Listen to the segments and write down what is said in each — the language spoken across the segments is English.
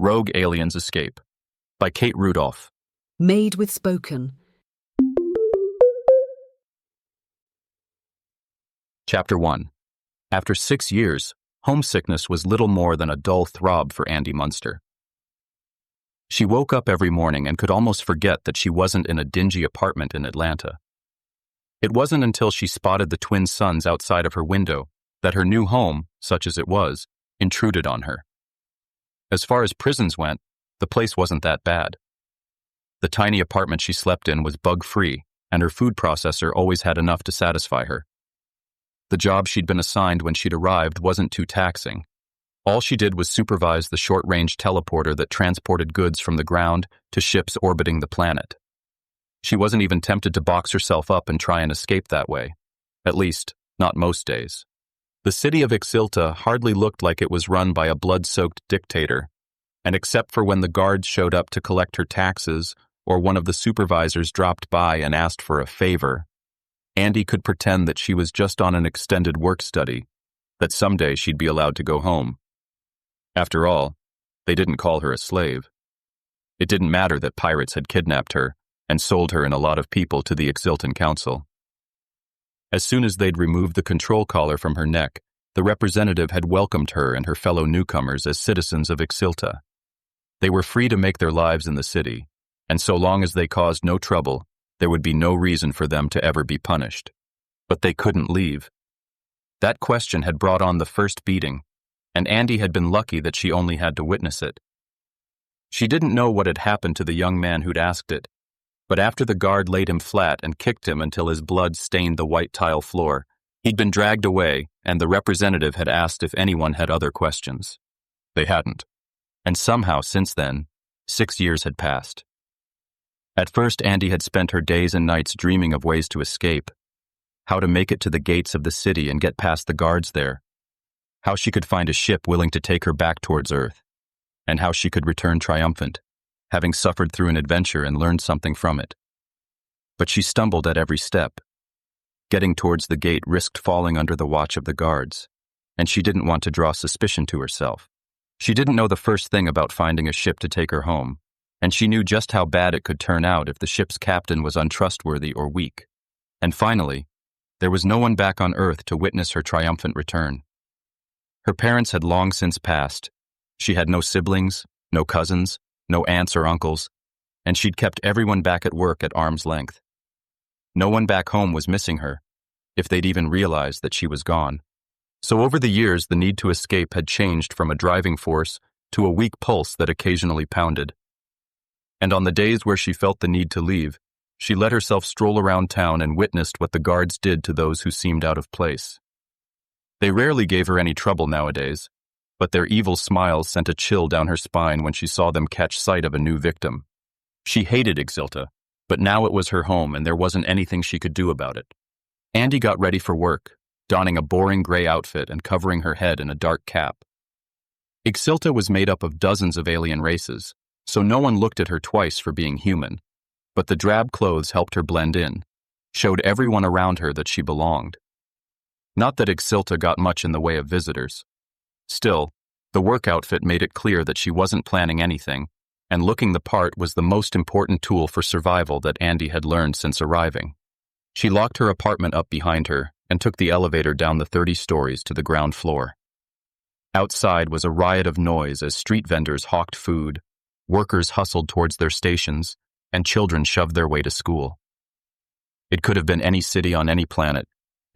Rogue Aliens Escape by Kate Rudolph. Made with Spoken. Chapter 1. After 6 years, homesickness was little more than a dull throb for Andie Munster. She woke up every morning and could almost forget that she wasn't in a dingy apartment in Atlanta. It wasn't until she spotted the twin suns outside of her window that her new home, such as it was, intruded on her. As far as prisons went, the place wasn't that bad. The tiny apartment she slept in was bug-free, and her food processor always had enough to satisfy her. The job she'd been assigned when she'd arrived wasn't too taxing. All she did was supervise the short-range teleporter that transported goods from the ground to ships orbiting the planet. She wasn't even tempted to box herself up and try and escape that way. At least, not most days. The city of Ixilta hardly looked like it was run by a blood-soaked dictator, and except for when the guards showed up to collect her taxes or one of the supervisors dropped by and asked for a favor, Andie could pretend that she was just on an extended work study, that someday she'd be allowed to go home. After all, they didn't call her a slave. It didn't matter that pirates had kidnapped her and sold her and a lot of people to the Exxiltan Council. As soon as they'd removed the control collar from her neck, the representative had welcomed her and her fellow newcomers as citizens of Exxilta. They were free to make their lives in the city, and so long as they caused no trouble, there would be no reason for them to ever be punished. But they couldn't leave. That question had brought on the first beating, and Andie had been lucky that she only had to witness it. She didn't know what had happened to the young man who'd asked it, but after the guard laid him flat and kicked him until his blood stained the white tile floor, he'd been dragged away, and the representative had asked if anyone had other questions. They hadn't. And somehow, since then, 6 years had passed. At first, Andie had spent her days and nights dreaming of ways to escape, how to make it to the gates of the city and get past the guards there, how she could find a ship willing to take her back towards Earth, and how she could return triumphant, having suffered through an adventure and learned something from it. But she stumbled at every step. Getting towards the gate risked falling under the watch of the guards, and she didn't want to draw suspicion to herself. She didn't know the first thing about finding a ship to take her home, and she knew just how bad it could turn out if the ship's captain was untrustworthy or weak. And finally, there was no one back on Earth to witness her triumphant return. Her parents had long since passed. She had no siblings, no cousins, no aunts or uncles, and she'd kept everyone back at work at arm's length. No one back home was missing her, if they'd even realized that she was gone. So over the years, the need to escape had changed from a driving force to a weak pulse that occasionally pounded. And on the days where she felt the need to leave, she let herself stroll around town and witnessed what the guards did to those who seemed out of place. They rarely gave her any trouble nowadays, but their evil smiles sent a chill down her spine when she saw them catch sight of a new victim. She hated Exxilta, but now it was her home and there wasn't anything she could do about it. Andie got ready for work, donning a boring gray outfit and covering her head in a dark cap. Exxilta was made up of dozens of alien races, so no one looked at her twice for being human, but the drab clothes helped her blend in, showed everyone around her that she belonged. Not that Exxilta got much in the way of visitors. Still, the work outfit made it clear that she wasn't planning anything, and looking the part was the most important tool for survival that Andie had learned since arriving. She locked her apartment up behind her and took the elevator down the 30 stories to the ground floor. Outside was a riot of noise as street vendors hawked food, workers hustled towards their stations, and children shoved their way to school. It could have been any city on any planet,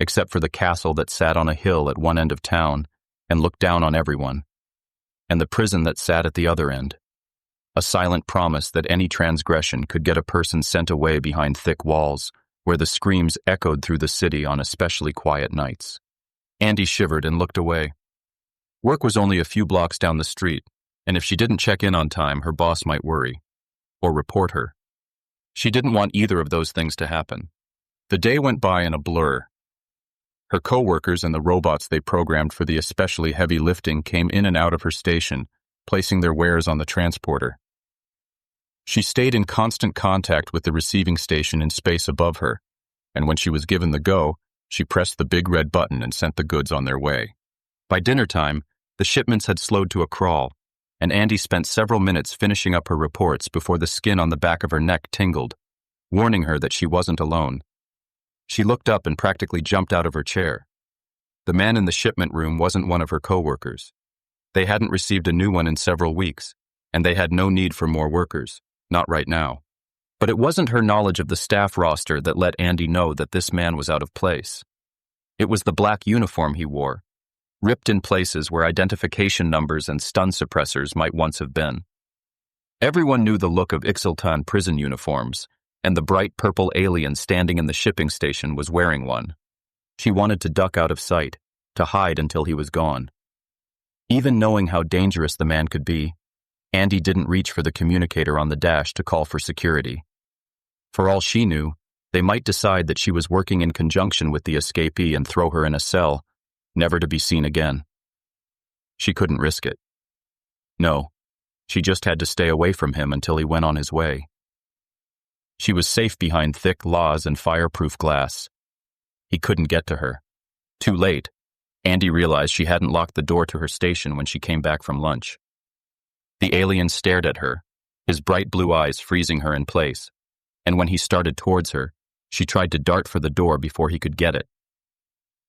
except for the castle that sat on a hill at one end of town and looked down on everyone, and the prison that sat at the other end, a silent promise that any transgression could get a person sent away behind thick walls, where the screams echoed through the city on especially quiet nights. Andie shivered and looked away. Work was only a few blocks down the street, and if she didn't check in on time, her boss might worry, or report her. She didn't want either of those things to happen. The day went by in a blur. Her co-workers and the robots they programmed for the especially heavy lifting came in and out of her station, placing their wares on the transporter. She stayed in constant contact with the receiving station in space above her, and when she was given the go, she pressed the big red button and sent the goods on their way. By dinner time, the shipments had slowed to a crawl, and Andie spent several minutes finishing up her reports before the skin on the back of her neck tingled, warning her that she wasn't alone. She looked up and practically jumped out of her chair. The man in the shipment room wasn't one of her co-workers. They hadn't received a new one in several weeks, and they had no need for more workers, not right now. But it wasn't her knowledge of the staff roster that let Andie know that this man was out of place. It was the black uniform he wore, ripped in places where identification numbers and stun suppressors might once have been. Everyone knew the look of Ixilta prison uniforms, and the bright purple alien standing in the shipping station was wearing one. She wanted to duck out of sight, to hide until he was gone. Even knowing how dangerous the man could be, Andie didn't reach for the communicator on the dash to call for security. For all she knew, they might decide that she was working in conjunction with the escapee and throw her in a cell, never to be seen again. She couldn't risk it. No, she just had to stay away from him until he went on his way. She was safe behind thick laws and fireproof glass. He couldn't get to her. Too late, Andie realized she hadn't locked the door to her station when she came back from lunch. The alien stared at her, his bright blue eyes freezing her in place, and when he started towards her, she tried to dart for the door before he could get it.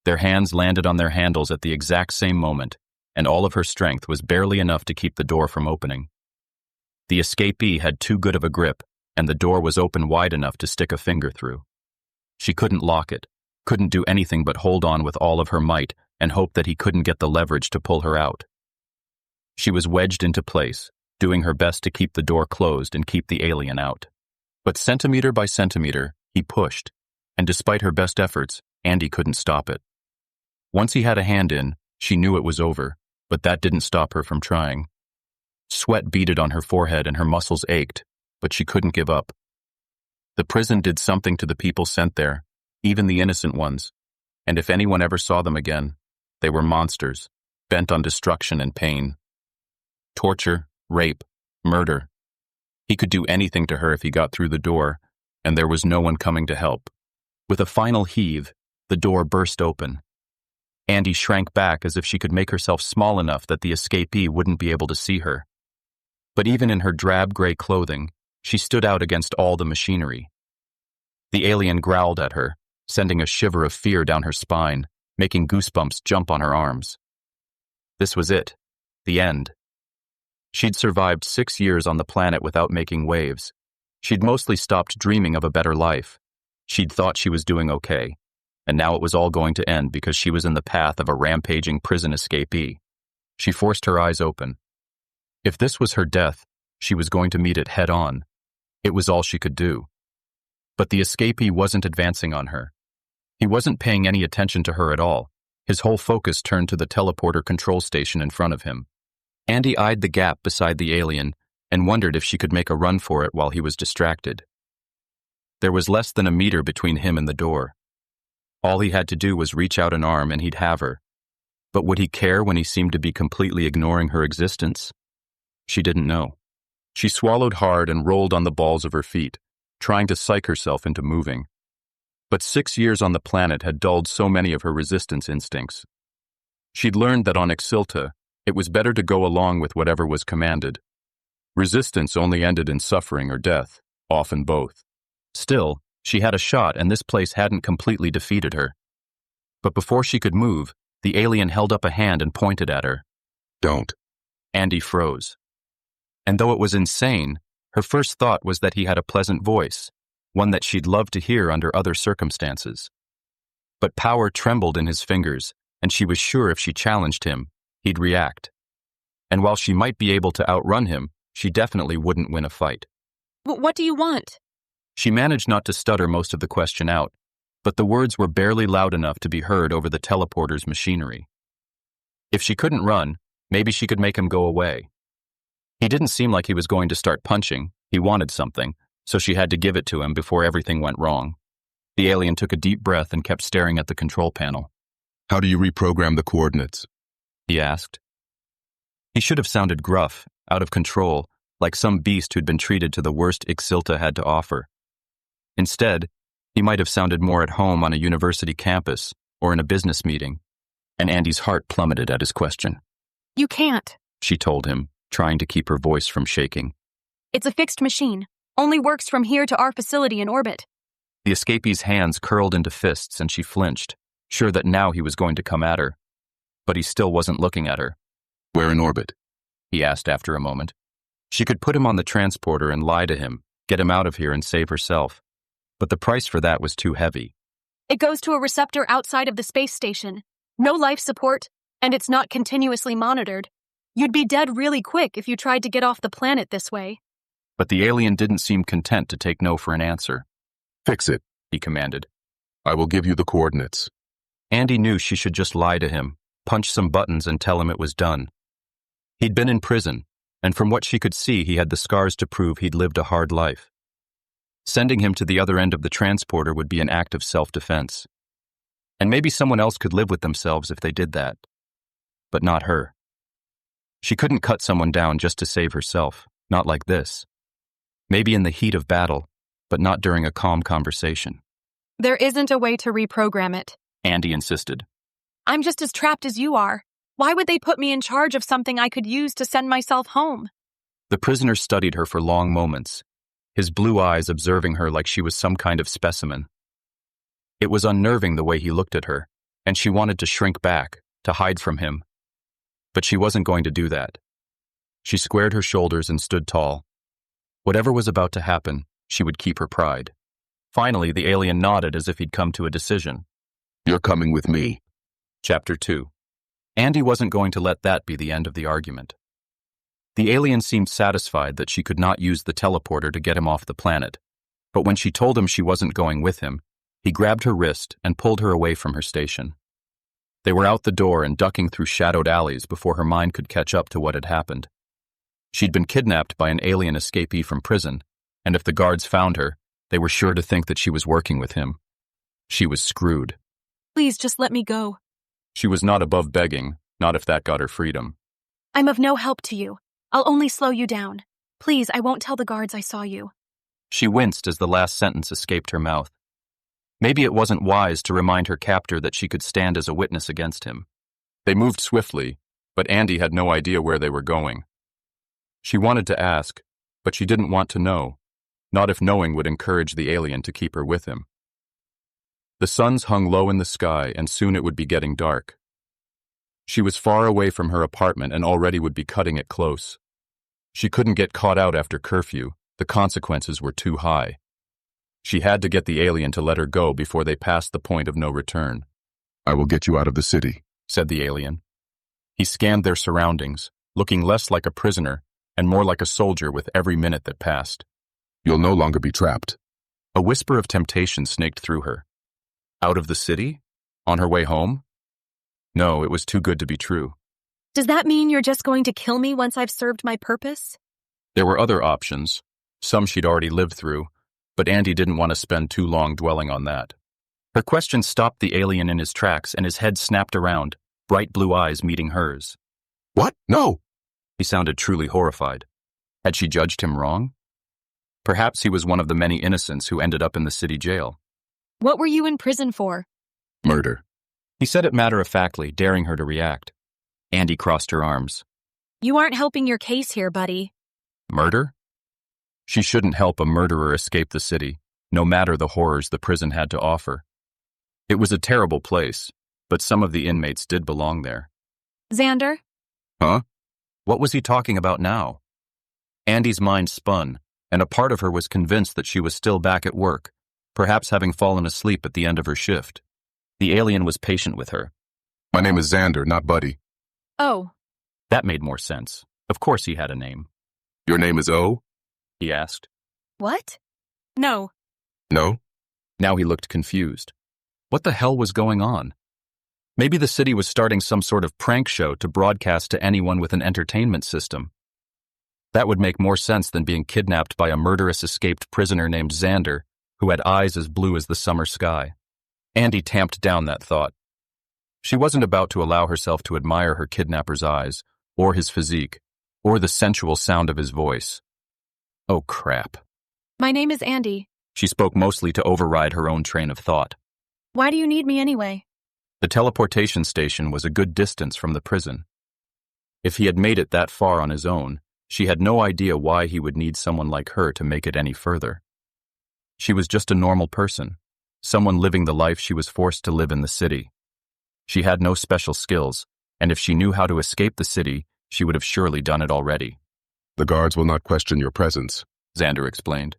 Their hands landed on their handles at the exact same moment, and all of her strength was barely enough to keep the door from opening. The escapee had too good of a grip, and the door was open wide enough to stick a finger through. She couldn't lock it, couldn't do anything but hold on with all of her might and hope that he couldn't get the leverage to pull her out. She was wedged into place, doing her best to keep the door closed and keep the alien out. But centimeter by centimeter, he pushed, and despite her best efforts, Andie couldn't stop it. Once he had a hand in, she knew it was over, but that didn't stop her from trying. Sweat beaded on her forehead and her muscles ached, but she couldn't give up. The prison did something to the people sent there, even the innocent ones, and if anyone ever saw them again, they were monsters, bent on destruction and pain. Torture, rape, murder. He could do anything to her if he got through the door, and there was no one coming to help. With a final heave, the door burst open. Andie shrank back as if she could make herself small enough that the escapee wouldn't be able to see her. But even in her drab gray clothing, she stood out against all the machinery. The alien growled at her, sending a shiver of fear down her spine, making goosebumps jump on her arms. This was it, the end. She'd survived 6 years on the planet without making waves. She'd mostly stopped dreaming of a better life. She'd thought she was doing okay, and now it was all going to end because she was in the path of a rampaging prison escapee. She forced her eyes open. If this was her death, she was going to meet it head on. It was all she could do. But the escapee wasn't advancing on her. He wasn't paying any attention to her at all. His whole focus turned to the teleporter control station in front of him. Andie eyed the gap beside the alien and wondered if she could make a run for it while he was distracted. There was less than a meter between him and the door. All he had to do was reach out an arm and he'd have her. But would he care when he seemed to be completely ignoring her existence? She didn't know. She swallowed hard and rolled on the balls of her feet, trying to psych herself into moving. But 6 years on the planet had dulled so many of her resistance instincts. She'd learned that on Exxilta, it was better to go along with whatever was commanded. Resistance only ended in suffering or death, often both. Still, she had a shot and this place hadn't completely defeated her. But before she could move, the alien held up a hand and pointed at her. Don't. Andie froze. And though it was insane, her first thought was that he had a pleasant voice, one that she'd love to hear under other circumstances. But power trembled in his fingers, and she was sure if she challenged him, he'd react. And while she might be able to outrun him, she definitely wouldn't win a fight. What do you want? She managed not to stutter most of the question out, but the words were barely loud enough to be heard over the teleporter's machinery. If she couldn't run, maybe she could make him go away. He didn't seem like he was going to start punching. He wanted something, so she had to give it to him before everything went wrong. The alien took a deep breath and kept staring at the control panel. How do you reprogram the coordinates? He asked. He should have sounded gruff, out of control, like some beast who'd been treated to the worst Xilta had to offer. Instead, he might have sounded more at home on a university campus or in a business meeting, and Andie's heart plummeted at his question. You can't, she told him, trying to keep her voice from shaking. It's a fixed machine. Only works from here to our facility in orbit. The escapee's hands curled into fists and she flinched, sure that now he was going to come at her. But he still wasn't looking at her. Where in orbit? He asked after a moment. She could put him on the transporter and lie to him, get him out of here and save herself. But the price for that was too heavy. It goes to a receptor outside of the space station. No life support, and it's not continuously monitored. You'd be dead really quick if you tried to get off the planet this way. But the alien didn't seem content to take no for an answer. Fix it, He commanded. I will give you the coordinates. Andie knew she should just lie to him, punch some buttons and tell him it was done. He'd been in prison, and from what she could see, he had the scars to prove he'd lived a hard life. Sending him to the other end of the transporter would be an act of self-defense. And maybe someone else could live with themselves if they did that. But not her. She couldn't cut someone down just to save herself, not like this. Maybe in the heat of battle, but not during a calm conversation. There isn't a way to reprogram it. Andie insisted. I'm just as trapped as you are. Why would they put me in charge of something I could use to send myself home? The prisoner studied her for long moments, his blue eyes observing her like she was some kind of specimen. It was unnerving the way he looked at her, and she wanted to shrink back, to hide from him. But she wasn't going to do that. She squared her shoulders and stood tall. Whatever was about to happen, she would keep her pride. Finally, the alien nodded as if he'd come to a decision. You're coming with me. Chapter 2. Andie wasn't going to let that be the end of the argument. The alien seemed satisfied that she could not use the teleporter to get him off the planet, but when she told him she wasn't going with him, he grabbed her wrist and pulled her away from her station. They were out the door and ducking through shadowed alleys before her mind could catch up to what had happened. She'd been kidnapped by an alien escapee from prison, and if the guards found her, they were sure to think that she was working with him. She was screwed. Please just let me go. She was not above begging, not if that got her freedom. I'm of no help to you. I'll only slow you down. Please, I won't tell the guards I saw you. She winced as the last sentence escaped her mouth. Maybe it wasn't wise to remind her captor that she could stand as a witness against him. They moved swiftly, but Andie had no idea where they were going. She wanted to ask, but she didn't want to know, not if knowing would encourage the alien to keep her with him. The suns hung low in the sky, and soon it would be getting dark. She was far away from her apartment and already would be cutting it close. She couldn't get caught out after curfew. The consequences were too high. She had to get the alien to let her go before they passed the point of no return. I will get you out of the city, said the alien. He scanned their surroundings, looking less like a prisoner and more like a soldier with every minute that passed. You'll no longer be trapped. A whisper of temptation snaked through her. Out of the city? On her way home? No, it was too good to be true. Does that mean you're just going to kill me once I've served my purpose? There were other options, some she'd already lived through, but Andie didn't want to spend too long dwelling on that. Her question stopped the alien in his tracks and his head snapped around, bright blue eyes meeting hers. What? No! He sounded truly horrified. Had she judged him wrong? Perhaps he was one of the many innocents who ended up in the city jail. What were you in prison for? Murder. He said it matter-of-factly, daring her to react. Andie crossed her arms. You aren't helping your case here, buddy. Murder? She shouldn't help a murderer escape the city, no matter the horrors the prison had to offer. It was a terrible place, but some of the inmates did belong there. Xandr? Huh? What was he talking about now? Andie's mind spun, and a part of her was convinced that she was still back at work, perhaps having fallen asleep at the end of her shift. The alien was patient with her. My name is Xandr, not Buddy. Oh. That made more sense. Of course he had a name. Your name is O? He asked. What? No. No? Now he looked confused. What the hell was going on? Maybe the city was starting some sort of prank show to broadcast to anyone with an entertainment system. That would make more sense than being kidnapped by a murderous escaped prisoner named Xandr, who had eyes as blue as the summer sky. Andie tamped down that thought. She wasn't about to allow herself to admire her kidnapper's eyes, or his physique, or the sensual sound of his voice. Oh, crap. My name is Andie. She spoke mostly to override her own train of thought. Why do you need me anyway? The teleportation station was a good distance from the prison. If he had made it that far on his own, She had no idea why he would need someone like her to make it any further. She was just a normal person, someone living the life she was forced to live in the city. She had no special skills, and if she knew how to escape the city, she would have surely done it already. The guards will not question your presence, Xandr explained.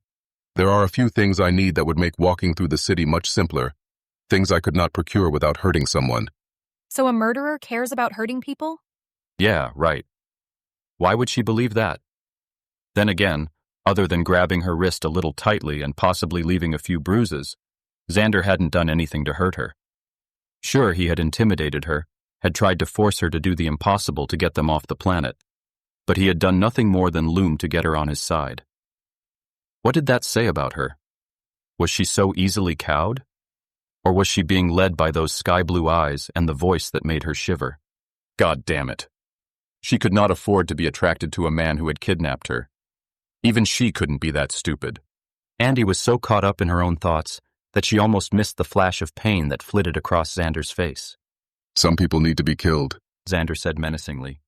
There are a few things I need that would make walking through the city much simpler, things I could not procure without hurting someone. So a murderer cares about hurting people? Yeah, right. Why would she believe that? Then again, other than grabbing her wrist a little tightly and possibly leaving a few bruises, Xandr hadn't done anything to hurt her. Sure, he had intimidated her, had tried to force her to do the impossible to get them off the planet, but he had done nothing more than loom to get her on his side. What did that say about her? Was she so easily cowed? Or was she being led by those sky-blue eyes and the voice that made her shiver? God damn it. She could not afford to be attracted to a man who had kidnapped her. Even she couldn't be that stupid. Andie was so caught up in her own thoughts that she almost missed the flash of pain that flitted across Xandr's face. Some people need to be killed, Xandr said menacingly.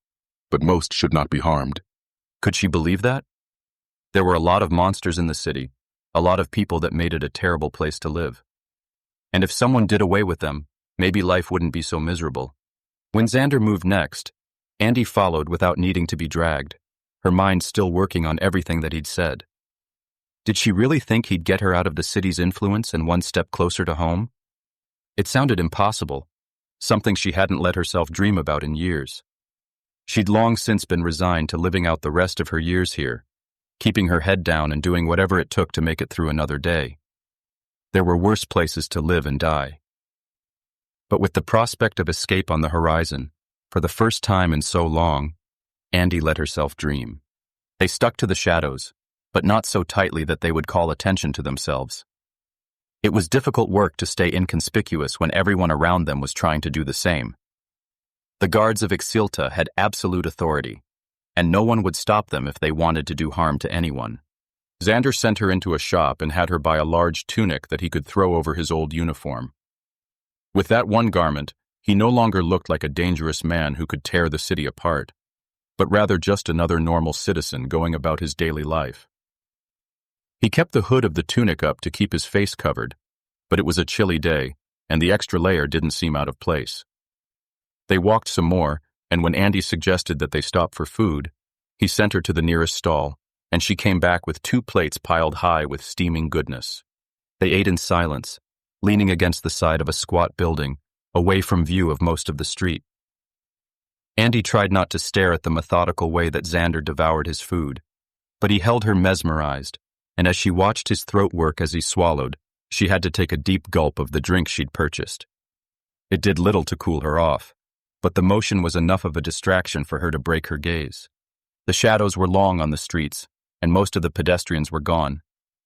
but most should not be harmed. Could she believe that? There were a lot of monsters in the city, a lot of people that made it a terrible place to live. And if someone did away with them, maybe life wouldn't be so miserable. When Xandr moved next, Andie followed without needing to be dragged, her mind still working on everything that he'd said. Did she really think he'd get her out of the city's influence and one step closer to home? It sounded impossible, something she hadn't let herself dream about in years. She'd long since been resigned to living out the rest of her years here, keeping her head down and doing whatever it took to make it through another day. There were worse places to live and die. But with the prospect of escape on the horizon, for the first time in so long, Andie let herself dream. They stuck to the shadows, but not so tightly that they would call attention to themselves. It was difficult work to stay inconspicuous when everyone around them was trying to do the same. The guards of Exxilta had absolute authority, and no one would stop them if they wanted to do harm to anyone. Xandr sent her into a shop and had her buy a large tunic that he could throw over his old uniform. With that one garment, he no longer looked like a dangerous man who could tear the city apart, but rather just another normal citizen going about his daily life. He kept the hood of the tunic up to keep his face covered, but it was a chilly day, and the extra layer didn't seem out of place. They walked some more, and when Andie suggested that they stop for food, he sent her to the nearest stall, and she came back with 2 plates piled high with steaming goodness. They ate in silence, leaning against the side of a squat building, away from view of most of the street. Andie tried not to stare at the methodical way that Xandr devoured his food, but he held her mesmerized, and as she watched his throat work as he swallowed, she had to take a deep gulp of the drink she'd purchased. It did little to cool her off, but the motion was enough of a distraction for her to break her gaze. The shadows were long on the streets, and most of the pedestrians were gone,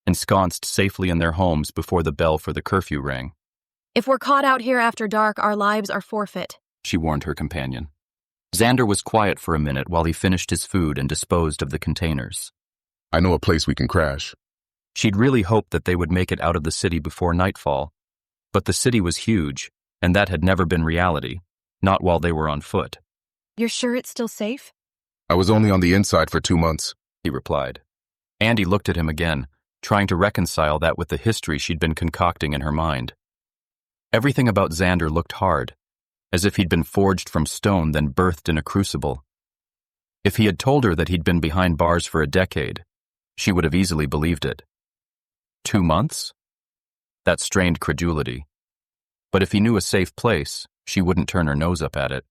ensconced safely in their homes before the bell for the curfew rang. If we're caught out here after dark, our lives are forfeit, she warned her companion. Xandr was quiet for a minute while he finished his food and disposed of the containers. I know a place we can crash. She'd really hoped that they would make it out of the city before nightfall, but the city was huge, and that had never been reality, not while they were on foot. You're sure it's still safe? I was only on the inside for 2 months, he replied. Andie looked at him again, trying to reconcile that with the history she'd been concocting in her mind. Everything about Xandr looked hard, as if he'd been forged from stone then birthed in a crucible. If he had told her that he'd been behind bars for a decade, she would have easily believed it. 2 months? That strained credulity. But if he knew a safe place, she wouldn't turn her nose up at it.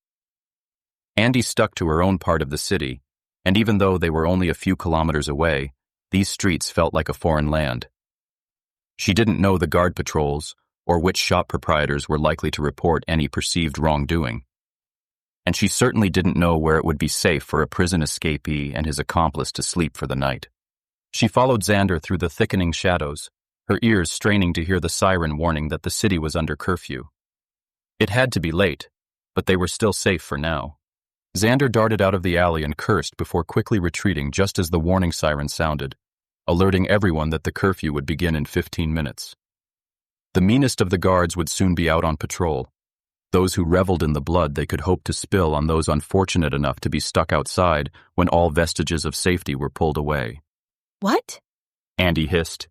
Andie stuck to her own part of the city, and even though they were only a few kilometers away, these streets felt like a foreign land. She didn't know the guard patrols or which shop proprietors were likely to report any perceived wrongdoing. And she certainly didn't know where it would be safe for a prison escapee and his accomplice to sleep for the night. She followed Xandr through the thickening shadows, her ears straining to hear the siren warning that the city was under curfew. It had to be late, but they were still safe for now. Xandr darted out of the alley and cursed before quickly retreating just as the warning siren sounded, alerting everyone that the curfew would begin in 15 minutes. The meanest of the guards would soon be out on patrol, those who reveled in the blood they could hope to spill on those unfortunate enough to be stuck outside when all vestiges of safety were pulled away. What? Andie hissed.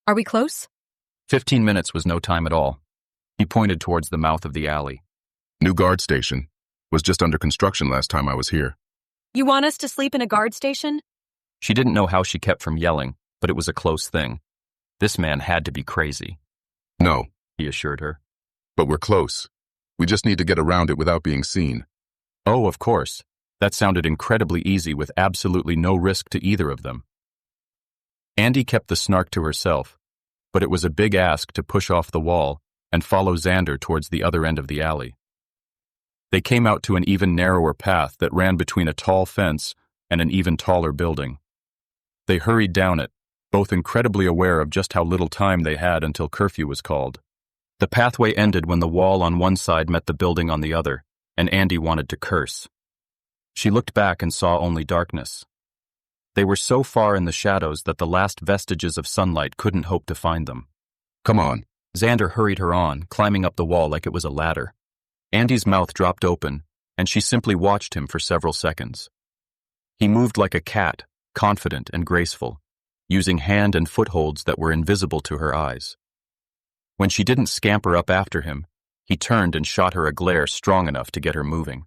Are we close? 15 minutes was no time at all. He pointed towards the mouth of the alley. New guard station. Was just under construction last time I was here. You want us to sleep in a guard station? She didn't know how she kept from yelling, but it was a close thing. This man had to be crazy. No, He assured her. but we're close. We just need to get around it without being seen. Oh, of course. That sounded incredibly easy with absolutely no risk to either of them. Andie kept the snark to herself, but it was a big ask to push off the wall and follow Xandr towards the other end of the alley. They came out to an even narrower path that ran between a tall fence and an even taller building. They hurried down it, both incredibly aware of just how little time they had until curfew was called. The pathway ended when the wall on one side met the building on the other, and Andie wanted to curse. She looked back and saw only darkness. They were so far in the shadows that the last vestiges of sunlight couldn't hope to find them. Come on. Xandr hurried her on, climbing up the wall like it was a ladder. Andie's mouth dropped open, and she simply watched him for several seconds. He moved like a cat, confident and graceful, using hand and footholds that were invisible to her eyes. When she didn't scamper up after him, he turned and shot her a glare strong enough to get her moving.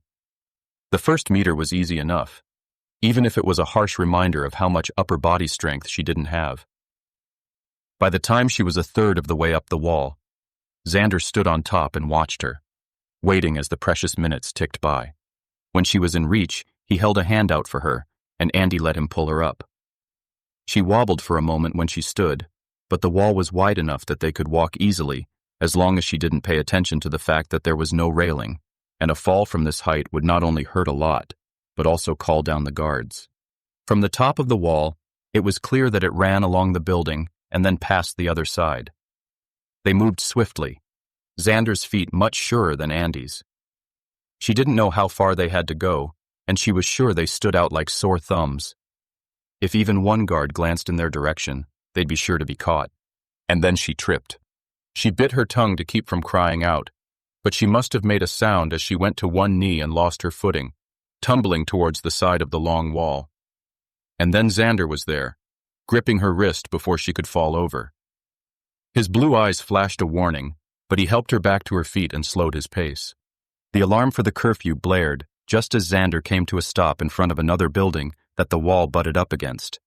The first meter was easy enough, even if it was a harsh reminder of how much upper body strength she didn't have. By the time she was a third of the way up the wall, Xandr stood on top and watched her, waiting as the precious minutes ticked by. When she was in reach, he held a hand out for her, and Andie let him pull her up. She wobbled for a moment when she stood, but the wall was wide enough that they could walk easily, as long as she didn't pay attention to the fact that there was no railing, and a fall from this height would not only hurt a lot, but also call down the guards. From the top of the wall, it was clear that it ran along the building and then past the other side. They moved swiftly, Xandr's feet much surer than Andie's. She didn't know how far they had to go, and she was sure they stood out like sore thumbs. If even one guard glanced in their direction, they'd be sure to be caught. And then she tripped. She bit her tongue to keep from crying out, but she must have made a sound as she went to one knee and lost her footing, tumbling towards the side of the long wall. And then Xandr was there, gripping her wrist before she could fall over. His blue eyes flashed a warning, but he helped her back to her feet and slowed his pace. The alarm for the curfew blared just as Xandr came to a stop in front of another building that the wall butted up against.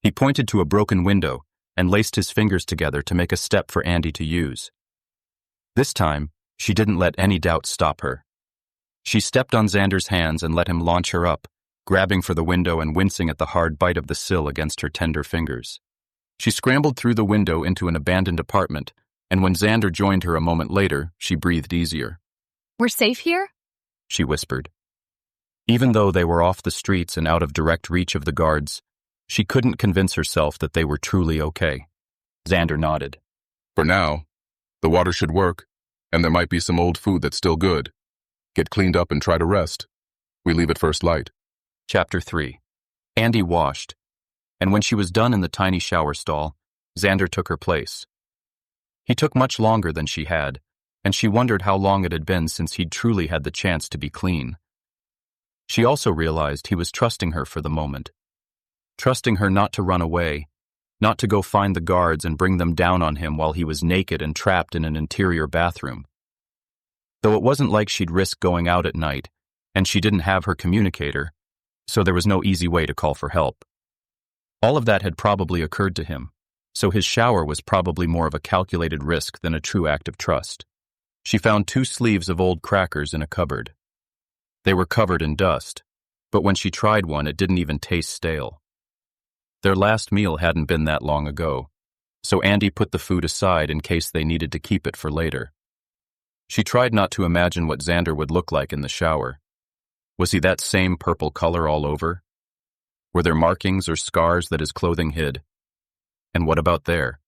He pointed to a broken window and laced his fingers together to make a step for Andie to use. This time, she didn't let any doubt stop her. She stepped on Xandr's hands and let him launch her up, grabbing for the window and wincing at the hard bite of the sill against her tender fingers. She scrambled through the window into an abandoned apartment, and when Xandr joined her a moment later, she breathed easier. We're safe here? She whispered. Even though they were off the streets and out of direct reach of the guards, she couldn't convince herself that they were truly okay. Xandr nodded. For now, the water should work, and there might be some old food that's still good. Get cleaned up and try to rest. We leave at first light. Chapter 3. Andie washed, and when she was done in the tiny shower stall, Xandr took her place. He took much longer than she had, and she wondered how long it had been since he'd truly had the chance to be clean. She also realized he was trusting her for the moment, trusting her not to run away, not to go find the guards and bring them down on him while he was naked and trapped in an interior bathroom. Though it wasn't like she'd risk going out at night, and she didn't have her communicator, so there was no easy way to call for help. All of that had probably occurred to him, so his shower was probably more of a calculated risk than a true act of trust. She found 2 sleeves of old crackers in a cupboard. They were covered in dust, but when she tried one, it didn't even taste stale. Their last meal hadn't been that long ago, so Andie put the food aside in case they needed to keep it for later. She tried not to imagine what Xandr would look like in the shower. Was he that same purple color all over? Were there markings or scars that his clothing hid? And what about there?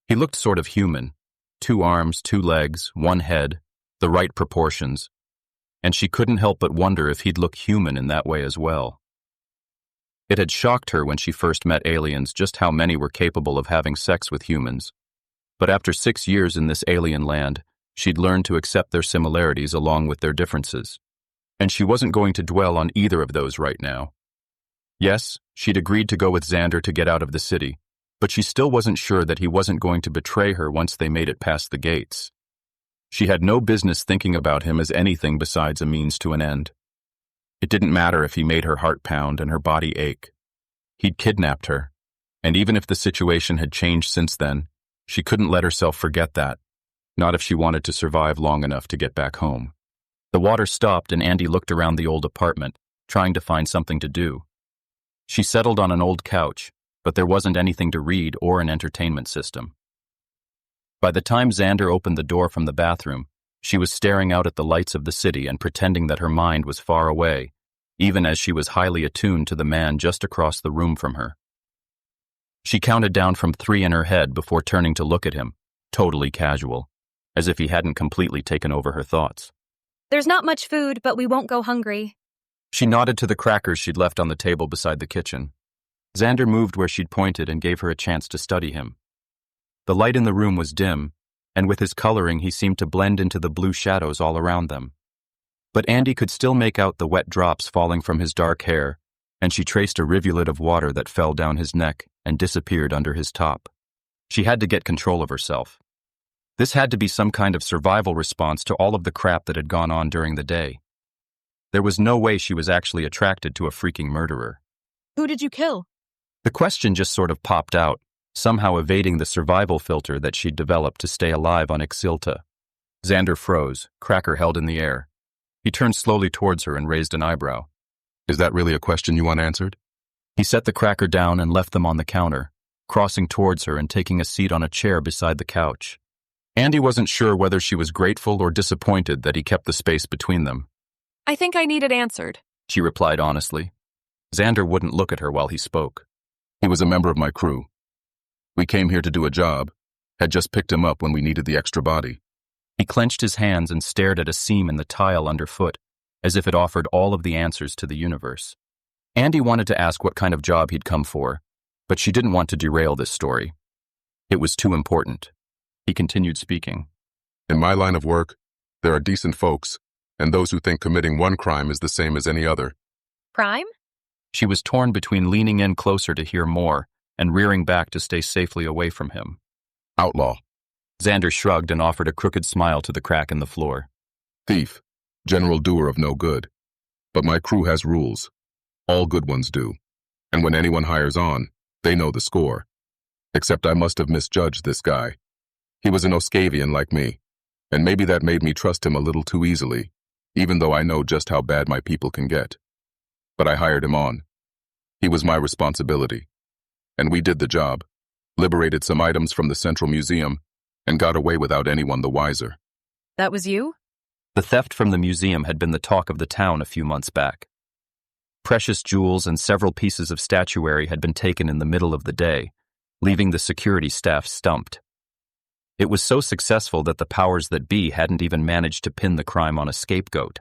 He looked sort of human. 2 arms, 2 legs, 1 head, the right proportions, and she couldn't help but wonder if he'd look human in that way as well. It had shocked her when she first met aliens just how many were capable of having sex with humans, but after 6 years in this alien land, She'd learned to accept their similarities along with their differences. And she wasn't going to dwell on either of those right now. Yes, she'd agreed to go with Xandr to get out of the city, but she still wasn't sure that he wasn't going to betray her once they made it past the gates. She had no business thinking about him as anything besides a means to an end. It didn't matter if he made her heart pound and her body ache. He'd kidnapped her, and even if the situation had changed since then, she couldn't let herself forget that, not if she wanted to survive long enough to get back home. The water stopped and Andie looked around the old apartment, trying to find something to do. She settled on an old couch, but there wasn't anything to read or an entertainment system. By the time Xandr opened the door from the bathroom, she was staring out at the lights of the city and pretending that her mind was far away, even as she was highly attuned to the man just across the room from her. She counted down from 3 in her head before turning to look at him, totally casual, as if he hadn't completely taken over her thoughts. There's not much food, but we won't go hungry. She nodded to the crackers she'd left on the table beside the kitchen. Xandr moved where she'd pointed and gave her a chance to study him. The light in the room was dim, and with his coloring he seemed to blend into the blue shadows all around them. But Andie could still make out the wet drops falling from his dark hair, and she traced a rivulet of water that fell down his neck and disappeared under his top. She had to get control of herself. This had to be some kind of survival response to all of the crap that had gone on during the day. There was no way she was actually attracted to a freaking murderer. Who did you kill? The question just sort of popped out, somehow evading the survival filter that she'd developed to stay alive on Ixilta. Xandr froze, cracker held in the air. He turned slowly towards her and raised an eyebrow. Is that really a question you want answered? He set the cracker down and left them on the counter, crossing towards her and taking a seat on a chair beside the couch. Andie wasn't sure whether she was grateful or disappointed that he kept the space between them. I think I need it answered, she replied honestly. Xandr wouldn't look at her while he spoke. He was a member of my crew. We came here to do a job, had just picked him up when we needed the extra body. He clenched his hands and stared at a seam in the tile underfoot, as if it offered all of the answers to the universe. Andie wanted to ask what kind of job he'd come for, but she didn't want to derail this story. It was too important. He continued speaking. In my line of work, there are decent folks, and those who think committing one crime is the same as any other. Crime? She was torn between leaning in closer to hear more and rearing back to stay safely away from him. Outlaw. Xandr shrugged and offered a crooked smile to the crack in the floor. Thief. General doer of no good. But my crew has rules. All good ones do. And when anyone hires on, they know the score. Except I must have misjudged this guy. He was an Oscavian like me, and maybe that made me trust him a little too easily, even though I know just how bad my people can get. But I hired him on. He was my responsibility. And we did the job, liberated some items from the Central Museum, and got away without anyone the wiser. That was you? The theft from the museum had been the talk of the town a few months back. Precious jewels and several pieces of statuary had been taken in the middle of the day, leaving the security staff stumped. It was so successful that the powers that be hadn't even managed to pin the crime on a scapegoat.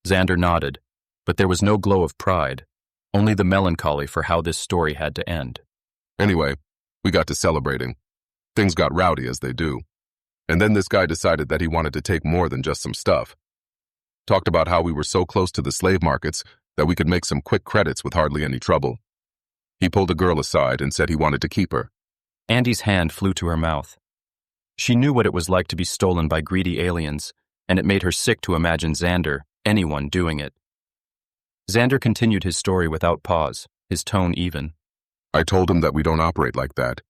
Xandr nodded, but there was no glow of pride, only the melancholy for how this story had to end. Anyway, we got to celebrating. Things got rowdy as they do. And then this guy decided that he wanted to take more than just some stuff. Talked about how we were so close to the slave markets that we could make some quick credits with hardly any trouble. He pulled a girl aside and said he wanted to keep her. Andie's hand flew to her mouth. She knew what it was like to be stolen by greedy aliens, and it made her sick to imagine Xandr, anyone, doing it. Xandr continued his story without pause, his tone even. I told him that we don't operate like that,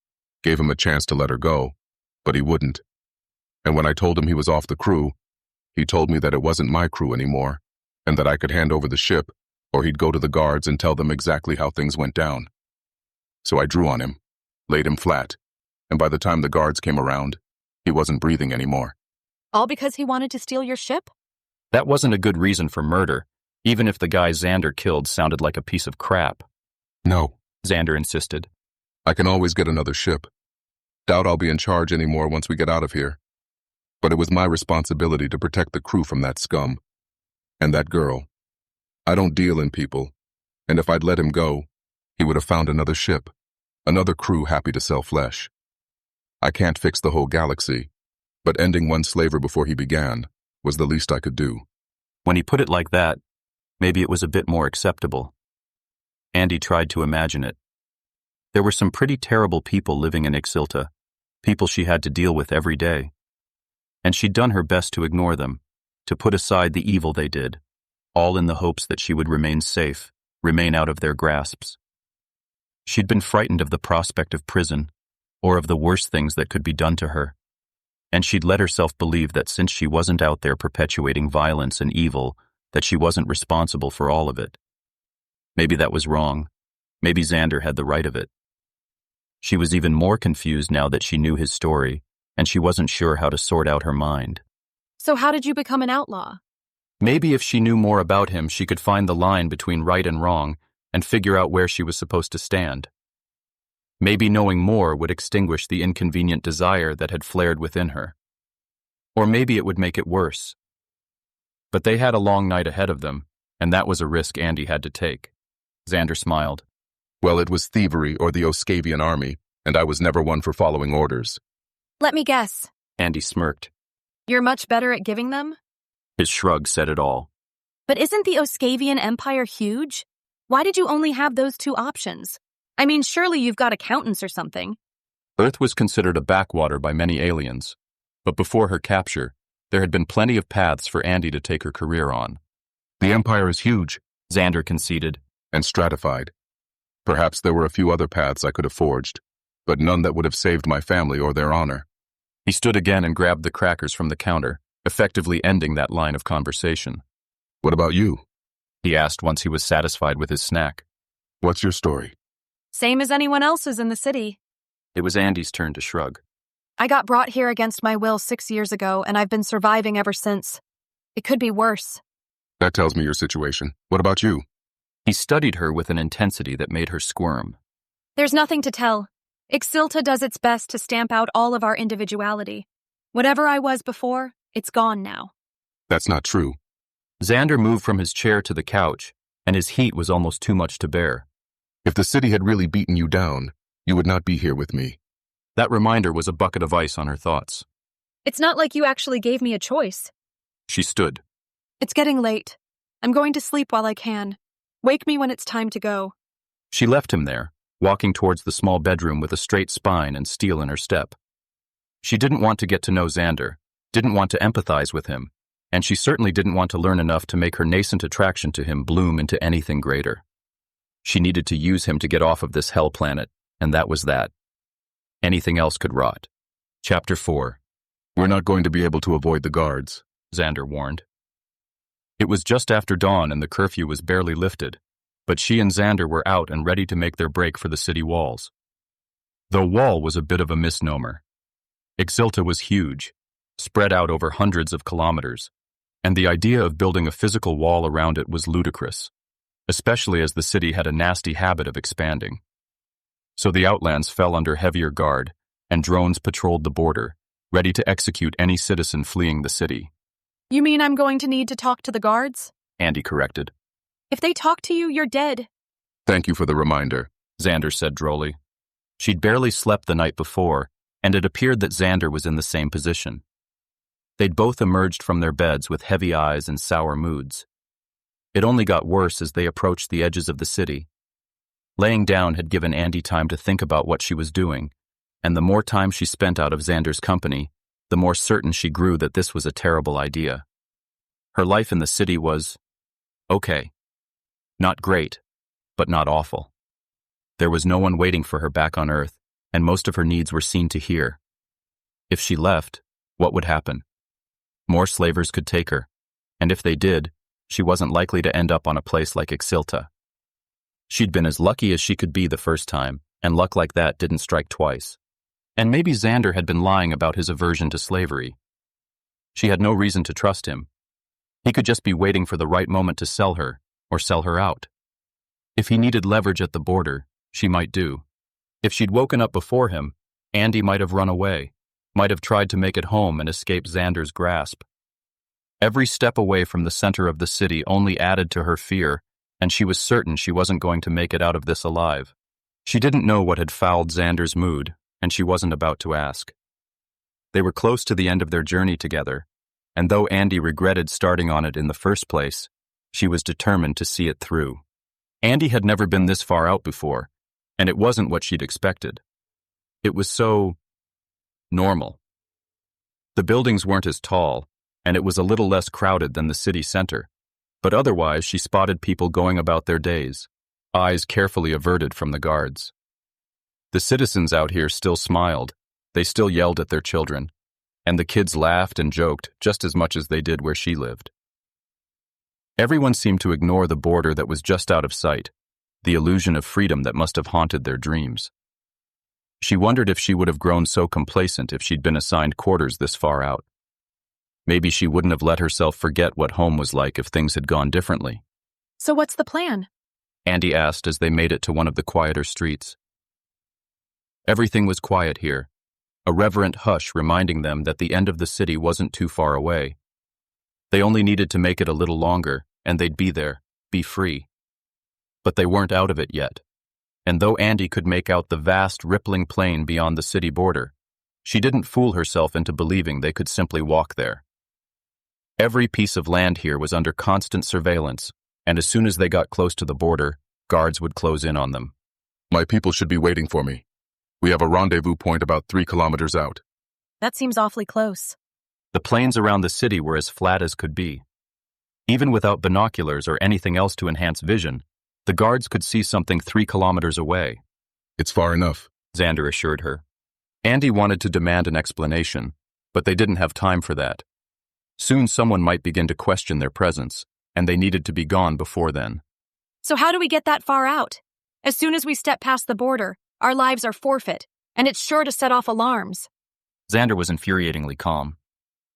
gave him a chance to let her go, but he wouldn't. And when I told him he was off the crew, he told me that it wasn't my crew anymore, and that I could hand over the ship, or he'd go to the guards and tell them exactly how things went down. So I drew on him, laid him flat, and by the time the guards came around, he wasn't breathing anymore. All because he wanted to steal your ship? That wasn't a good reason for murder, even if the guy Xandr killed sounded like a piece of crap. No, Xandr insisted. I can always get another ship. Doubt I'll be in charge anymore once we get out of here. But it was my responsibility to protect the crew from that scum. And that girl. I don't deal in people, and if I'd let him go, he would have found another ship, another crew happy to sell flesh. I can't fix the whole galaxy, But ending one slaver before he began was the least I could do. When he put it like that, maybe it was a bit more acceptable. Andie tried to imagine it. There were some pretty terrible people living in Ixilta, people she had to deal with every day. And she'd done her best to ignore them, to put aside the evil they did, all in the hopes that she would remain safe, remain out of their grasps. She'd been frightened of the prospect of prison, or of the worst things that could be done to her. And she'd let herself believe that since she wasn't out there perpetuating violence and evil, that she wasn't responsible for all of it. Maybe that was wrong. Maybe Xandr had the right of it. She was even more confused now that she knew his story, and she wasn't sure how to sort out her mind. So how did you become an outlaw? Maybe if she knew more about him, she could find the line between right and wrong and figure out where she was supposed to stand. Maybe knowing more would extinguish the inconvenient desire that had flared within her. Or maybe it would make it worse. But they had a long night ahead of them, and that was a risk Andie had to take. Xandr smiled. Well, it was thievery or the Oscavian army, and I was never one for following orders. Let me guess. Andie smirked. You're much better at giving them? His shrug said it all. But isn't the Oscavian Empire huge? Why did you only have those two options? I mean, surely you've got accountants or something. Earth was considered a backwater by many aliens, but before her capture, there had been plenty of paths for Andie to take her career on. The Empire is huge, Xandr conceded. and stratified. Perhaps there were a few other paths I could have forged, but none that would have saved my family or their honor. He stood again and grabbed the crackers from the counter, effectively ending that line of conversation. What about you? He asked once he was satisfied with his snack. What's your story? Same as anyone else's in the city. It was Andie's turn to shrug. I got brought here against my will 6 years ago, and I've been surviving ever since. It could be worse. That tells me your situation. What about you? He studied her with an intensity that made her squirm. There's nothing to tell. Ixilta does its best to stamp out all of our individuality. Whatever I was before, it's gone now. That's not true. Xandr moved from his chair to the couch, and his heat was almost too much to bear. If the city had really beaten you down, you would not be here with me. That reminder was a bucket of ice on her thoughts. It's not like you actually gave me a choice. She stood. It's getting late. I'm going to sleep while I can. Wake me when it's time to go. She left him there, walking towards the small bedroom with a straight spine and steel in her step. She didn't want to get to know Xandr, didn't want to empathize with him, and she certainly didn't want to learn enough to make her nascent attraction to him bloom into anything greater. She needed to use him to get off of this hell planet, and that was that. Anything else could rot. Chapter 4. We're not going to be able to avoid the guards, Xandr warned. It was just after dawn and the curfew was barely lifted, but she and Xandr were out and ready to make their break for the city walls. Though wall was a bit of a misnomer. Exxilta was huge, spread out over hundreds of kilometers, and the idea of building a physical wall around it was ludicrous, especially as the city had a nasty habit of expanding. So the outlands fell under heavier guard, and drones patrolled the border, ready to execute any citizen fleeing the city. You mean I'm going to need to talk to the guards? Andie corrected. If they talk to you, you're dead. Thank you for the reminder, Xandr said drolly. She'd barely slept the night before, and it appeared that Xandr was in the same position. They'd both emerged from their beds with heavy eyes and sour moods. It only got worse as they approached the edges of the city. Laying down had given Andie time to think about what she was doing, and the more time she spent out of Xandr's company, the more certain she grew that this was a terrible idea. Her life in the city was okay. Not great, but not awful. There was no one waiting for her back on Earth, and most of her needs were seen to here. If she left, what would happen? More slavers could take her, and if they did, she wasn't likely to end up on a place like Exxilta. She'd been as lucky as she could be the first time, and luck like that didn't strike twice. And maybe Xandr had been lying about his aversion to slavery. She had no reason to trust him. He could just be waiting for the right moment to sell her, or sell her out. If he needed leverage at the border, she might do. If she'd woken up before him, Andie might have run away, might have tried to make it home and escape Xandr's grasp. Every step away from the center of the city only added to her fear, and she was certain she wasn't going to make it out of this alive. She didn't know what had fouled Xandr's mood, and she wasn't about to ask. They were close to the end of their journey together, and though Andie regretted starting on it in the first place, she was determined to see it through. Andie had never been this far out before, and it wasn't what she'd expected. It was so normal. The buildings weren't as tall, and it was a little less crowded than the city center, but otherwise she spotted people going about their days, eyes carefully averted from the guards. The citizens out here still smiled, they still yelled at their children, and the kids laughed and joked just as much as they did where she lived. Everyone seemed to ignore the border that was just out of sight, the illusion of freedom that must have haunted their dreams. She wondered if she would have grown so complacent if she'd been assigned quarters this far out. Maybe she wouldn't have let herself forget what home was like if things had gone differently. So what's the plan? Andie asked as they made it to one of the quieter streets. Everything was quiet here, a reverent hush reminding them that the end of the city wasn't too far away. They only needed to make it a little longer, and they'd be there, be free. But they weren't out of it yet, and though Andie could make out the vast, rippling plain beyond the city border, she didn't fool herself into believing they could simply walk there. Every piece of land here was under constant surveillance, and as soon as they got close to the border, guards would close in on them. My people should be waiting for me. We have a rendezvous point about 3 kilometers out. That seems awfully close. The plains around the city were as flat as could be. Even without binoculars or anything else to enhance vision, the guards could see something 3 kilometers away. It's far enough, Xandr assured her. Andie wanted to demand an explanation, but they didn't have time for that. Soon someone might begin to question their presence, and they needed to be gone before then. So how do we get that far out? As soon as we step past the border, our lives are forfeit, and it's sure to set off alarms. Xandr was infuriatingly calm.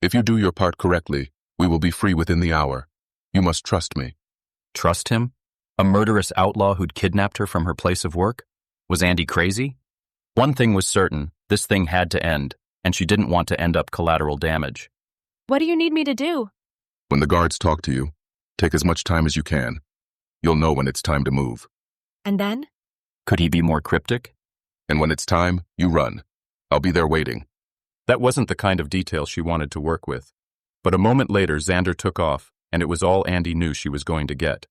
If you do your part correctly, we will be free within the hour. You must trust me. Trust him? A murderous outlaw who'd kidnapped her from her place of work? Was Andie crazy? One thing was certain, this thing had to end, and she didn't want to end up collateral damage. What do you need me to do? When the guards talk to you, take as much time as you can. You'll know when it's time to move. And then? Could he be more cryptic? And when it's time, you run. I'll be there waiting. That wasn't the kind of detail she wanted to work with. But a moment later, Xandr took off, and it was all Andie knew she was going to get.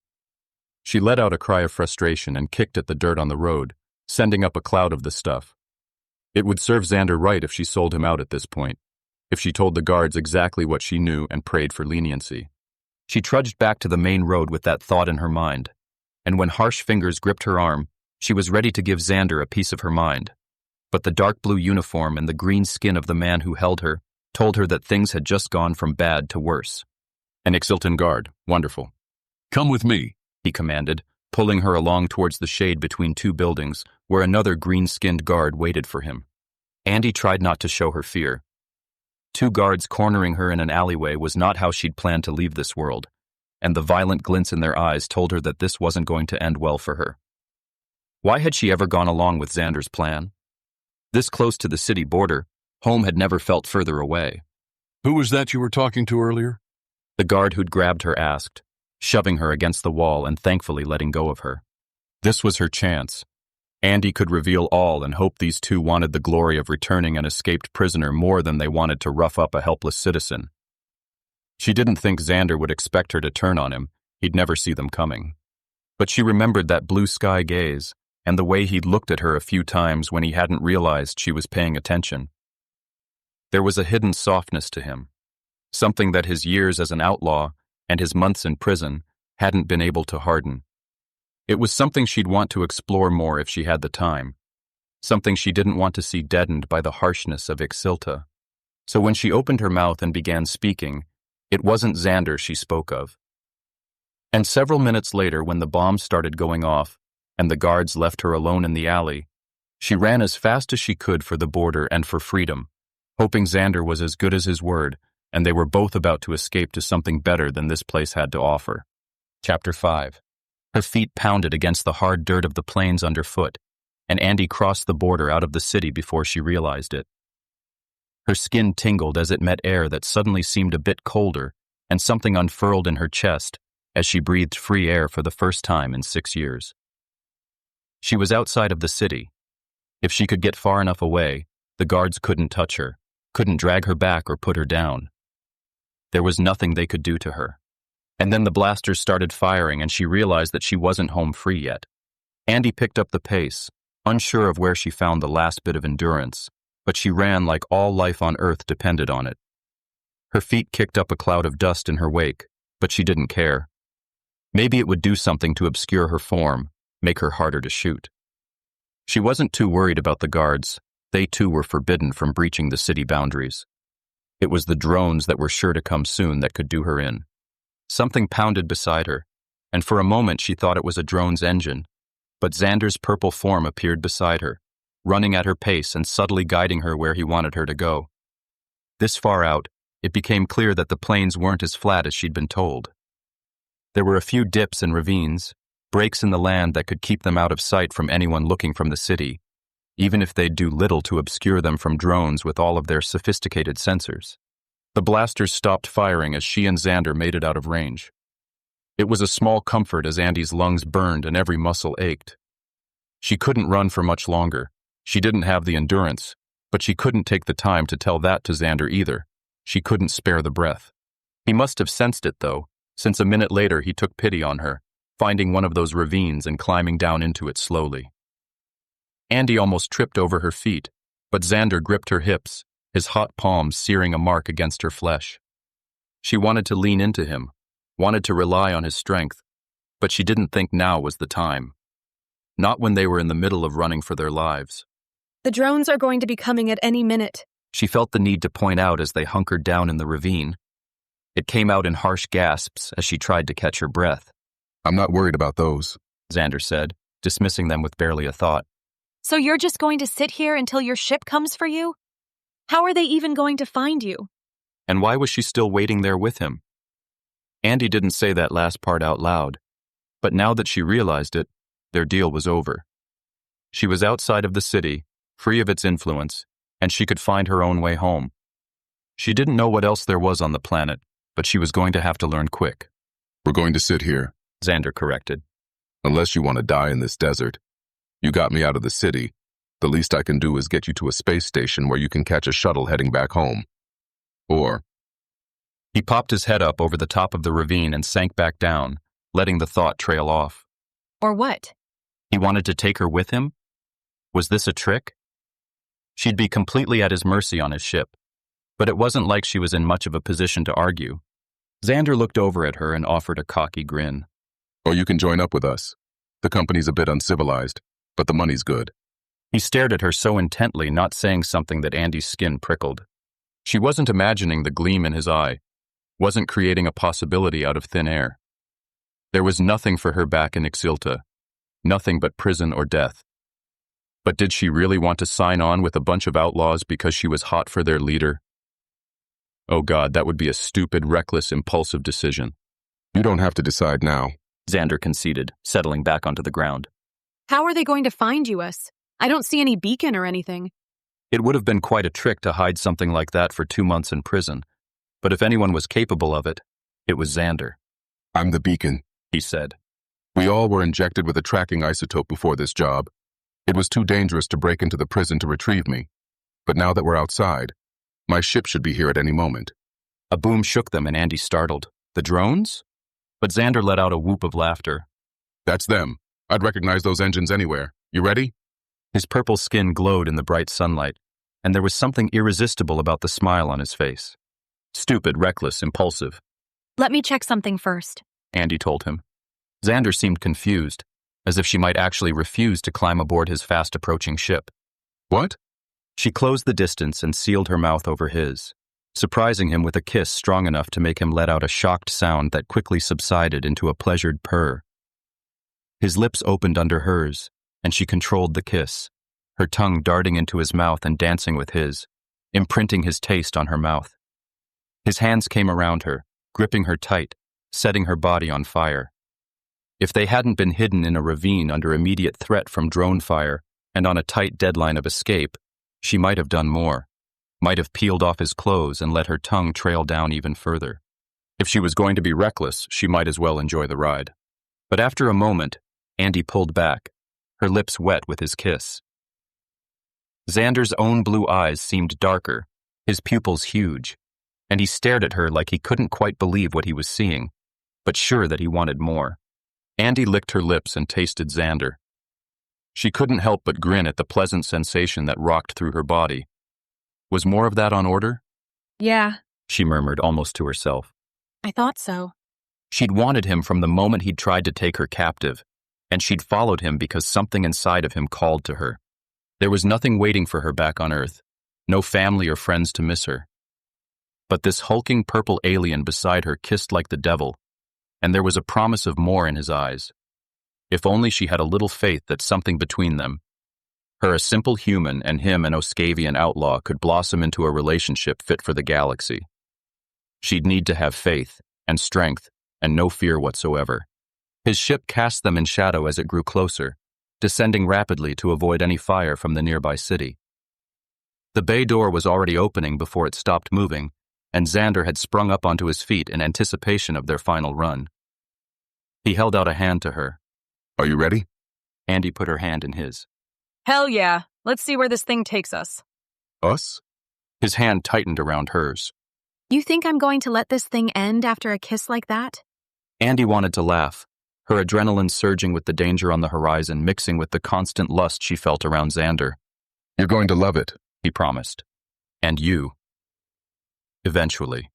She let out a cry of frustration and kicked at the dirt on the road, sending up a cloud of the stuff. It would serve Xandr right if she sold him out at this point, if she told the guards exactly what she knew and prayed for leniency. She trudged back to the main road with that thought in her mind, and when harsh fingers gripped her arm, she was ready to give Xandr a piece of her mind. But the dark blue uniform and the green skin of the man who held her told her that things had just gone from bad to worse. An Ixiltan guard, wonderful. Come with me, he commanded, pulling her along towards the shade between 2 buildings, where another green-skinned guard waited for him. Andie tried not to show her fear. 2 guards cornering her in an alleyway was not how she'd planned to leave this world, and the violent glints in their eyes told her that this wasn't going to end well for her. Why had she ever gone along with Xandr's plan? This close to the city border, home had never felt further away. Who was that you were talking to earlier? The guard who'd grabbed her asked, shoving her against the wall and thankfully letting go of her. This was her chance. Andie could reveal all and hope these 2 wanted the glory of returning an escaped prisoner more than they wanted to rough up a helpless citizen. She didn't think Xandr would expect her to turn on him. He'd never see them coming. But she remembered that blue sky gaze and the way he'd looked at her a few times when he hadn't realized she was paying attention. There was a hidden softness to him, something that his years as an outlaw and his months in prison hadn't been able to harden. It was something she'd want to explore more if she had the time, something she didn't want to see deadened by the harshness of Exxilta. So when she opened her mouth and began speaking, it wasn't Xandr she spoke of. And several minutes later, when the bombs started going off and the guards left her alone in the alley, she ran as fast as she could for the border and for freedom, hoping Xandr was as good as his word and they were both about to escape to something better than this place had to offer. Chapter 5. Her feet pounded against the hard dirt of the plains underfoot, and Andie crossed the border out of the city before she realized it. Her skin tingled as it met air that suddenly seemed a bit colder, and something unfurled in her chest as she breathed free air for the first time in 6 years. She was outside of the city. If she could get far enough away, the guards couldn't touch her, couldn't drag her back or put her down. There was nothing they could do to her. And then the blasters started firing and she realized that she wasn't home free yet. Andie picked up the pace, unsure of where she found the last bit of endurance, but she ran like all life on Earth depended on it. Her feet kicked up a cloud of dust in her wake, but she didn't care. Maybe it would do something to obscure her form, make her harder to shoot. She wasn't too worried about the guards. They too were forbidden from breaching the city boundaries. It was the drones that were sure to come soon that could do her in. Something pounded beside her, and for a moment she thought it was a drone's engine, but Xandr's purple form appeared beside her, running at her pace and subtly guiding her where he wanted her to go. This far out, it became clear that the plains weren't as flat as she'd been told. There were a few dips and ravines, breaks in the land that could keep them out of sight from anyone looking from the city, even if they'd do little to obscure them from drones with all of their sophisticated sensors. The blasters stopped firing as she and Xandr made it out of range. It was a small comfort as Andie's lungs burned and every muscle ached. She couldn't run for much longer. She didn't have the endurance, but she couldn't take the time to tell that to Xandr either. She couldn't spare the breath. He must have sensed it, though, since a minute later he took pity on her, finding one of those ravines and climbing down into it slowly. Andie almost tripped over her feet, but Xandr gripped her hips, his hot palms searing a mark against her flesh. She wanted to lean into him, wanted to rely on his strength, but she didn't think now was the time. Not when they were in the middle of running for their lives. The drones are going to be coming at any minute. She felt the need to point out as they hunkered down in the ravine. It came out in harsh gasps as she tried to catch her breath. I'm not worried about those, Xandr said, dismissing them with barely a thought. So you're just going to sit here until your ship comes for you? How are they even going to find you? And why was she still waiting there with him? Andie didn't say that last part out loud, but now that she realized it, their deal was over. She was outside of the city, free of its influence, and she could find her own way home. She didn't know what else there was on the planet, but she was going to have to learn quick. We're going to sit here, Xandr corrected. unless you want to die in this desert. You got me out of the city. The least I can do is get you to a space station where you can catch a shuttle heading back home. Or... He popped his head up over the top of the ravine and sank back down, letting the thought trail off. Or what? He wanted to take her with him? Was this a trick? She'd be completely at his mercy on his ship, but it wasn't like she was in much of a position to argue. Xandr looked over at her and offered a cocky grin. Or you can join up with us. The company's a bit uncivilized, but the money's good. He stared at her so intently, not saying something that Andie's skin prickled. She wasn't imagining the gleam in his eye, wasn't creating a possibility out of thin air. There was nothing for her back in Ixilta, nothing but prison or death. But did she really want to sign on with a bunch of outlaws because she was hot for their leader? Oh God, that would be a stupid, reckless, impulsive decision. You don't have to decide now, Xandr conceded, settling back onto the ground. How are they going to find us? I don't see any beacon or anything. It would have been quite a trick to hide something like that for 2 months in prison, but if anyone was capable of it, it was Xandr. I'm the beacon, He said. We all were injected with a tracking isotope before this job. It was too dangerous to break into the prison to retrieve me. But now that we're outside, my ship should be here at any moment. A boom shook them and Andie startled. The drones? But Xandr let out a whoop of laughter. That's them. I'd recognize those engines anywhere. You ready? His purple skin glowed in the bright sunlight, and there was something irresistible about the smile on his face. Stupid, reckless, impulsive, Let me check something first. Andie told him. Xandr seemed confused, as if she might actually refuse to climb aboard his fast-approaching ship. What? She closed the distance and sealed her mouth over his, surprising him with a kiss strong enough to make him let out a shocked sound that quickly subsided into a pleasured purr. His lips opened under hers, and she controlled the kiss, her tongue darting into his mouth and dancing with his, imprinting his taste on her mouth. His hands came around her, gripping her tight, setting her body on fire. If they hadn't been hidden in a ravine under immediate threat from drone fire and on a tight deadline of escape, she might have done more, might have peeled off his clothes and let her tongue trail down even further. If she was going to be reckless, she might as well enjoy the ride. But after a moment, Andie pulled back, her lips wet with his kiss. Xandr's own blue eyes seemed darker, his pupils huge, and he stared at her like he couldn't quite believe what he was seeing, but sure that he wanted more. Andie licked her lips and tasted Xandr. She couldn't help but grin at the pleasant sensation that rocked through her body. Was more of that on order? Yeah, She murmured almost to herself. I thought so. She'd wanted him from the moment he'd tried to take her captive, and she'd followed him because something inside of him called to her. There was nothing waiting for her back on Earth, no family or friends to miss her. But this hulking purple alien beside her kissed like the devil, and there was a promise of more in his eyes. If only she had a little faith that something between them, her a simple human and him an Oscavian outlaw, could blossom into a relationship fit for the galaxy. She'd need to have faith and strength and no fear whatsoever. His ship cast them in shadow as it grew closer, descending rapidly to avoid any fire from the nearby city. The bay door was already opening before it stopped moving, and Xandr had sprung up onto his feet in anticipation of their final run. He held out a hand to her. Are you ready? Andie put her hand in his. Hell yeah. Let's see where this thing takes us. Us? His hand tightened around hers. You think I'm going to let this thing end after a kiss like that? Andie wanted to laugh, her adrenaline surging with the danger on the horizon, mixing with the constant lust she felt around Xandr. You're going to love it, he promised. And you. Eventually.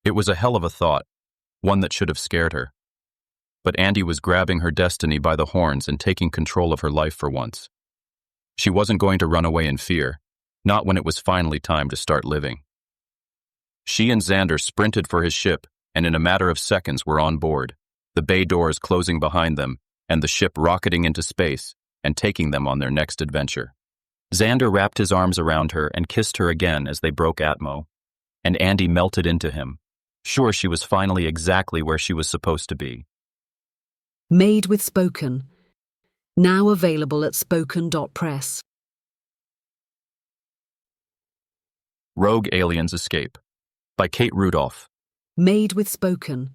It was a hell of a thought, one that should have scared her. But Andie was grabbing her destiny by the horns and taking control of her life for once. She wasn't going to run away in fear, not when it was finally time to start living. She and Xandr sprinted for his ship, and in a matter of seconds were on board, the bay doors closing behind them, and the ship rocketing into space and taking them on their next adventure. Xandr wrapped his arms around her and kissed her again as they broke Atmo, and Andie melted into him, sure she was finally exactly where she was supposed to be. Made with Spoken. Now available at spoken.press. Rogue Aliens Escape by Kate Rudolph. Made with Spoken.